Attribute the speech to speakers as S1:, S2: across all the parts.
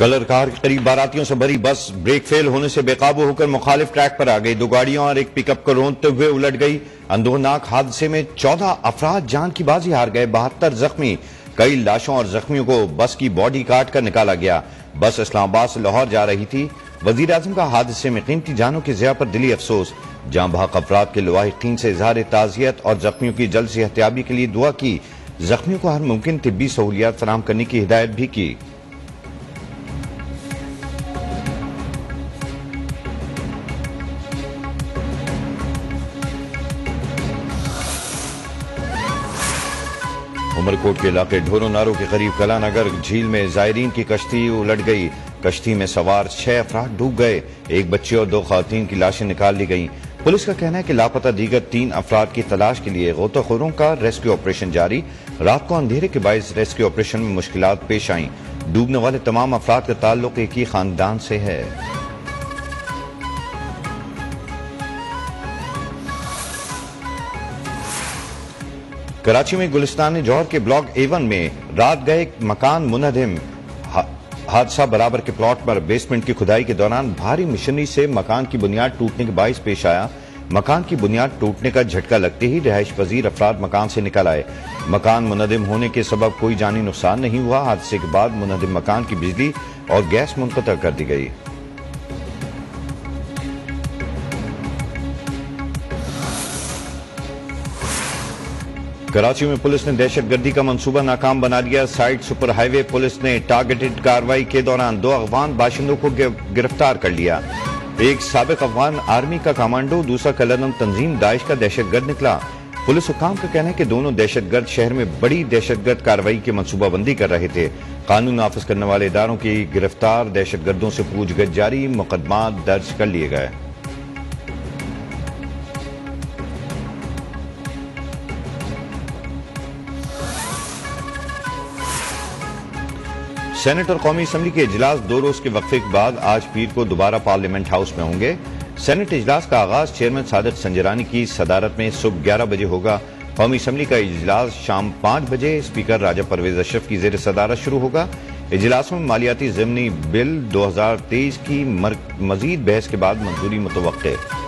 S1: Colour car के करीब बारातियों से भरी बस ब्रेक फेल होने से बेकाबू होकर मुखालिफ ट्रैक पर आ गई। दो गाड़ियों और एक पिकअप को रोंदते हुए उलट गई। अंदोनाक हादसे में 14 अफराद जान की बाजी हार गए, 72 जख्मी। कई लाशों और जख्मियों को बस की बॉडी काट कर निकाला गया। बस इस्लामाबाद से लाहौर जा रही थी। वजीर आजम का हादसे में कीमती जानों की ज़िया पर दिली अफसोस। जाँ बहक अफराद के लवाहिकीन से इजहार ताज़ियत और जख्मियों की जल्द सेहतयाबी के लिए दुआ की। जख्मियों को हर मुमकिन तिब्बी सहूलियात फराहम करने की हिदायत भी की। उमरकोट के इलाके ढोरो नारो के करीब कलानगर झील में जायरीन की कश्ती उलट गई। कश्ती में सवार 6 अफराद डूब गए। एक बच्चे और 2 खवातीन की लाशें निकाल ली गईं। पुलिस का कहना है कि लापता दीगर 3 अफराद की तलाश के लिए गोताखोरों का रेस्क्यू ऑपरेशन जारी। रात को अंधेरे के बायस रेस्क्यू ऑपरेशन में मुश्किलात पेश आईं। डूबने वाले तमाम अफराद का ताल्लुक एक ही खानदान से है। कराची में गुलिस्तान जौहर के ब्लॉक A1 में रात गए मकान मुनहदिम। हादसा बराबर के प्लॉट पर बेसमेंट की खुदाई के दौरान भारी मशीनरी से मकान की बुनियाद टूटने के बायस पेश आया। मकान की बुनियाद टूटने का झटका लगते ही रिहाइश पजीर अफराद मकान से निकल आए। मकान मुनहदिम होने के सबब कोई जानी नुकसान नहीं हुआ। हादसे के बाद मुनहदिम मकान की बिजली और गैस मुनक़ता कर दी गई। कराची में पुलिस ने दहशतगर्दी का मंसूबा नाकाम बना दिया। साइड सुपर हाईवे पुलिस ने टारगेटेड कार्रवाई के दौरान 2 अफगान बाशिंदों को गिरफ्तार कर लिया। एक साबिक अफगान आर्मी का कमांडो, दूसरा कलरम तंजीम दाइश का दहशतगर्द निकला। पुलिस हुकाम का कहना है कि दोनों दहशतगर्द शहर में बड़ी दहशतगर्द कार्रवाई की मंसूबाबंदी कर रहे थे। कानून नाफिज करने वाले इदारों की गिरफ्तार दहशतगर्दों से पूछगछ जारी, मुकदमा दर्ज कर लिए गए। सेनेट और कौमी असम्बली के इजलास 2 रोज के वक्फे के बाद आज पीर को दोबारा पार्लियामेंट हाउस में होंगे। सेनेट इजलास का आगाज चेयरमैन सादिक संजरानी की सदारत में सुबह 11 बजे होगा। कौमी असम्बली का इजलास शाम 5 बजे स्पीकर राजा परवेज अशरफ की जेर सदारत शुरू होगा। इजलास में मालियाती ज़िमनी बिल 2023 की मजीद बहस के बाद मंजूरी मुतवक्के।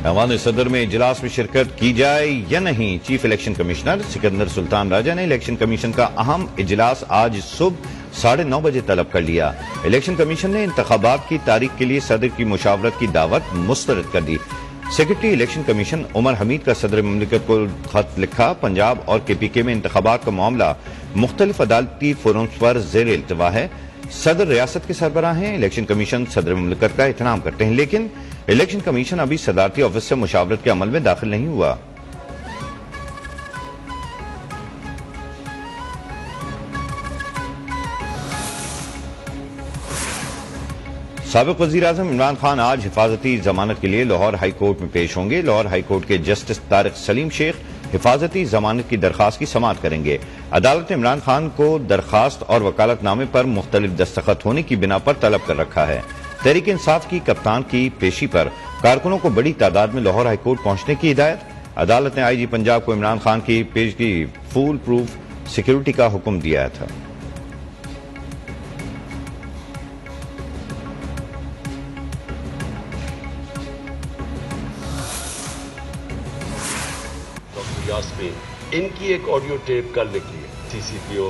S1: ऐवान सदर में इजलास में शिरकत की जाए या नहीं, chief election commissioner Sikandar Sultan Raja ने इलेक्शन कमीशन का अहम इजलास आज सुबह 9:30 बजे तलब कर लिया। इलेक्शन कमीशन ने इंतखाबात की तारीख के लिए सदर की मुशावरत की दावत मुस्तरद कर दी। Secretary election commission Umar Hamid का सदर ममलिकत को खत लिखा। पंजाब और KPK में इंतखाबात का मामला मुख्तलिफ अदालती फोरम्स पर जेर इल्तवा है। सदर रियासत के सरबराह हैं। इलेक्शन कमीशन सदर ममलिकत का एहतराम करते हैं, लेकिन इलेक्शन कमीशन अभी सदारती ऑफिस से मुशावरत के अमल में दाखिल नहीं हुआ। साबिक वजीर आजम इमरान खान आज हिफाजती जमानत के लिए लाहौर हाई कोर्ट में पेश होंगे। लाहौर हाई कोर्ट के जस्टिस तारिक सलीम शेख हिफाजती जमानत की दरखास्त की समाअत करेंगे। अदालत ने इमरान खान को दरखास्त और वकालतनामे पर मुख्तलिफ दस्तखत होने की बिना पर तलब कर रखा है। तहरीक इंसाफ की कप्तान की पेशी पर कारकुनों को बड़ी तादाद में लाहौर हाईकोर्ट पहुंचने की हिदायत। अदालत ने IG पंजाब को इमरान खान की पेशगी फुल प्रूफ सिक्योरिटी का हुक्म दिया था।
S2: इनकी एक ऑडियो टेप कल निकली है। CCPO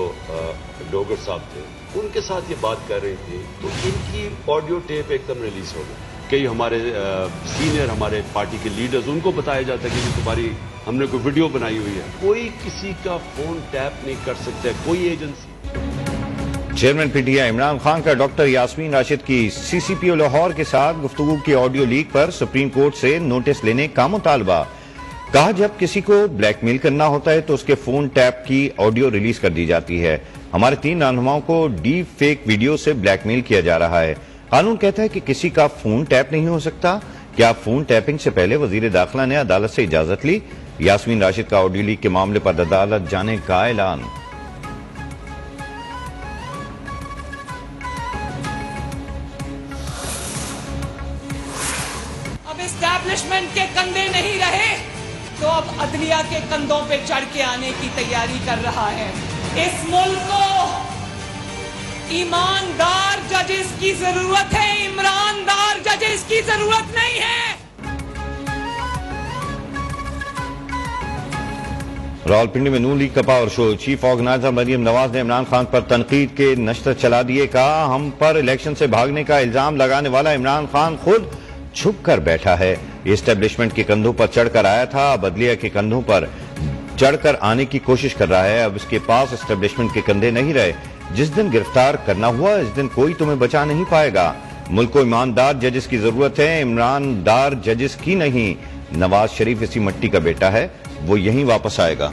S2: डोगर साहब थे, उनके साथ ये बात कर रहे थे, तो इनकी ऑडियो टेप एकदम रिलीज हो गई। कई हमारे सीनियर हमारे पार्टी के लीडर्स, उनको बताया जाता है कि तुम्हारी हमने कोई वीडियो बनाई हुई है। कोई किसी का फोन टैप नहीं कर सकता, कोई agency.
S1: Chairman PTI Imran Khan का डॉक्टर यास्मीन राशिद की CCPO लाहौर के साथ गुफ्तगू की ऑडियो लीक पर सुप्रीम कोर्ट से नोटिस लेने का मुतालबा। कहा, जब किसी को ब्लैकमेल करना होता है तो उसके फोन टैप की ऑडियो रिलीज कर दी जाती है। हमारे 3 रहनुमाओं को डीप फेक वीडियो से ब्लैकमेल किया जा रहा है। कानून कहता है कि किसी का फोन टैप नहीं हो सकता। क्या फोन टैपिंग से पहले वजीर दाखिला ने अदालत से इजाजत ली? यास्मीन राशिद का ऑडियो लीक के मामले पर अदालत जाने का ऐलान।
S3: अब एस्टैब्लिशमेंट के कंधे नहीं रहे तो अब अदलिया के कंधों पे चढ़ के आने की तैयारी कर रहा है। इस मुल्क को ईमानदार जजेस की जरूरत है, ईमानदार जजेस की जरूरत नहीं है।
S1: रावलपिंडी में नून लीग का power show. Chief organiser Maryam Nawaz ने इमरान खान पर तनकीद के नश्तर चला दिए। कहा, हम पर इलेक्शन से भागने का इल्जाम लगाने वाला इमरान खान खुद छुप कर बैठा है। एस्टेब्लिशमेंट के कंधों पर चढ़कर आया था, अब अदलिया के कंधों पर चढ़कर आने की कोशिश कर रहा है। अब इसके पास एस्टेब्लिशमेंट के कंधे नहीं रहे। जिस दिन गिरफ्तार करना हुआ इस दिन कोई तुम्हें बचा नहीं पाएगा। मुल्क को ईमानदार जजेस की जरूरत है, ईमानदार जजेस की नहीं। नवाज शरीफ इसी मिट्टी का बेटा है, वो यहीं वापस आएगा।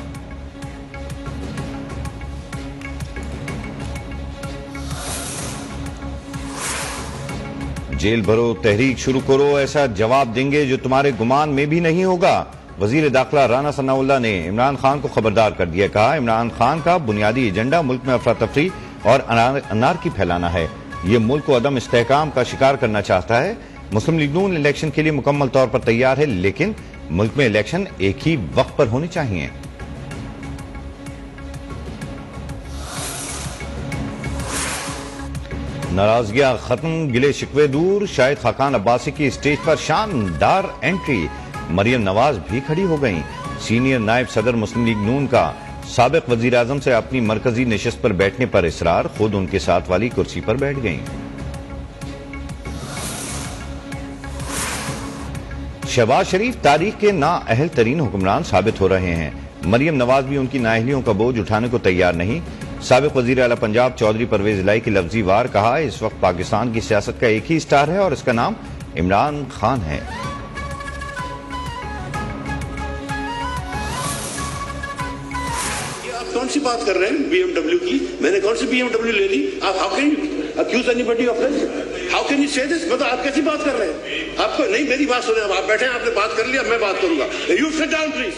S1: जेल भरो, तहरीक शुरू करो, ऐसा जवाब देंगे जो तुम्हारे गुमान में भी नहीं होगा। वजीर दाखिला राना सनाउल्लाह ने इमरान खान को खबरदार कर दिया। कहा, इमरान खान का बुनियादी एजेंडा मुल्क में अफरा तफरी और अनारकी फैलाना है। ये मुल्क को अदम इस्तेहकाम का शिकार करना चाहता है। मुस्लिम लीग नून इलेक्शन के लिए मुकम्मल तौर पर तैयार है, लेकिन मुल्क में इलेक्शन एक ही वक्त पर होने चाहिए। नाराजगियां खत्म, गिले शिकवे दूर। शाहिद खाकान अब्बासी की स्टेज पर शानदार एंट्री। मरियम नवाज भी खड़ी हो गईं। सीनियर नायब सदर मुस्लिम लीग नून का साबिक वजीर आजम से अपनी मरकजी नशिस्त पर बैठने पर इसरार, खुद उनके साथ वाली कुर्सी पर बैठ गईं। शहबाज शरीफ तारीख के नाअहल तरीन हुक्मरान साबित हो रहे हैं। मरियम नवाज भी उनकी नाअहलियों का बोझ उठाने को तैयार नहीं। साबिक वजीर आला पंजाब चौधरी परवेज इलाही की लफ्जी वार। कहा, इस वक्त पाकिस्तान की सियासत का एक ही स्टार है और इसका नाम इमरान खान है।
S4: आप कौन सी बात कर रहे हैं BMW की? मैंने कौन सी BMW ले ली? आप how can you accuse anybody of this? How can you say this? मतलब आप कैसी बात कर रहे हैं? आपको नहीं, मेरी बात सुने। अब आप बैठे हैं, आपने बात कर लिया, मैं बात करूंगा। You sit down please.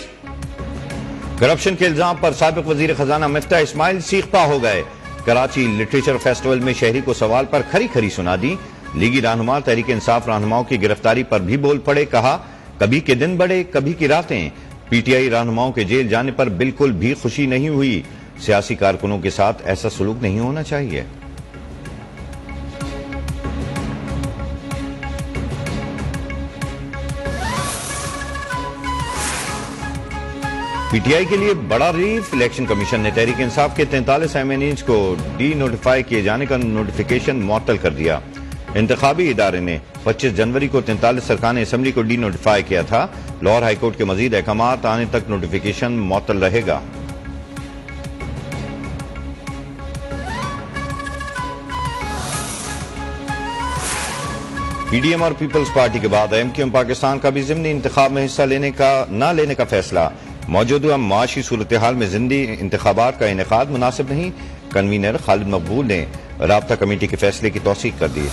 S1: Corruption के इल्जाम पर साबिक वजीर खजाना मिफ्ता इस्माइल सीखपा हो गए। कराची लिटरेचर फेस्टिवल में शहरी को सवाल पर खरी खरी सुना दी। लीगी रहनुमा तहरीक इंसाफ रहनुमाओं की गिरफ्तारी पर भी बोल पड़े। कहा, कभी के दिन बड़े कभी की रातें। पीटीआई रहनुमाओं के जेल जाने पर बिल्कुल भी खुशी नहीं हुई। सियासी कारकुनों के साथ ऐसा सलूक नहीं होना चाहिए। पीटीआई के लिए बड़ा रिलीफ। इलेक्शन कमीशन ने तहरीक इंसाफ के 43 एमएनईज को डी नोटिफाई किए जाने का नोटिफिकेशन मुअत्तल कर दिया। इंतखाबी इदारे ने 25 जनवरी को 43 सरकान असम्बली को डी नोटिफाई किया था। लाहौर हाईकोर्ट के मजीद अहकामात आने तक नोटिफिकेशन मुअत्तल रहेगा। पीडीएम और पीपल्स पार्टी के बाद एमक्यूएम पाकिस्तान का भी ज़िमनी इंतखाब में हिस्सा न लेने का फैसला। मौजूदा माशी सूरत हाल में ज़िमनी इंतखाबात का इनेकाद मुनासिब नहीं। कन्वीनर खालिद मकबूल ने राब्ता कमेटी के फैसले की तौसीक कर दी।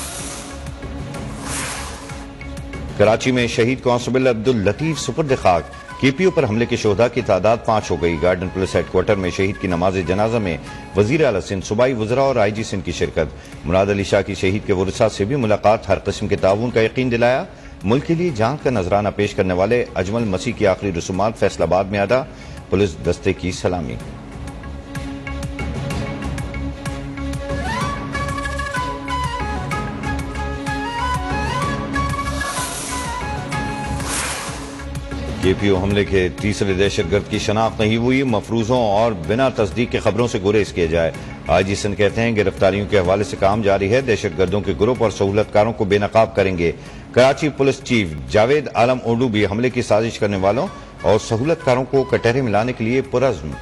S1: कराची में शहीद कांस्टेबल अब्दुल लतीफ सुपुर्द खाक। केपीओ पर हमले के शोधा की तादाद 5 हो गई। गार्डन पुलिस हेडक्वार्टर में शहीद की नमाज जनाजा में वजीर आला सिंध, सूबाई वज़रा और आईजी सिंध की शिरकत। मुराद अली शाह की शहीद के वरसा से भी मुलाकात। हर किस्म के ताउन का यकीन दिलाया। मुल्क के लिए जान का नजराना पेश करने वाले अजमल मसीह की आखिरी रसूमात फैसलाबाद में अदा। पुलिस दस्ते की सलामी। केपीओ हमले के तीसरे दहशतगर्द की शनाख्त नहीं हुई। मफरूजों और बिना तस्दीक के खबरों से गुरेज किया जाए। आईजी सिंध कहते हैं गिरफ्तारियों के हवाले से काम जारी है। दहशतगर्दों के ग्रुप और सहूलतकारों को बेनकाब करेंगे। कराची पुलिस चीफ जावेद आलम ओडू भी हमले की साजिश करने वालों और सहूलतकारों को कटहरे में लाने के लिए पुरज़्म।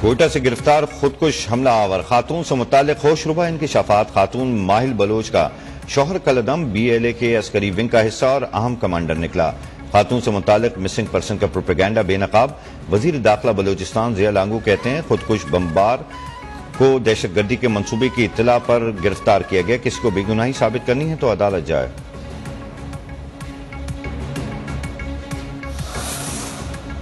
S1: कोयटा से गिरफ्तार खुदकुश हमला आवर। खातून से मुतालिक होशरुबा इंकिशाफात। खातून माहिल बलोच का शौहर कलदम BLA के अस्करी विंग का हिस्सा और अहम कमांडर निकला। खातून से मुतालिक मिसिंग पर्सन का प्रोपेगेंडा बेनकाब। वजीर दाखिला बलोचिस्तान जिया लांगू कहते हैं खुदकुश बमबार को दहशतगर्दी के मंसूबे की इत्तला पर गिरफ्तार किया गया। किसी को बेगुनाही साबित करनी है तो अदालत जाए।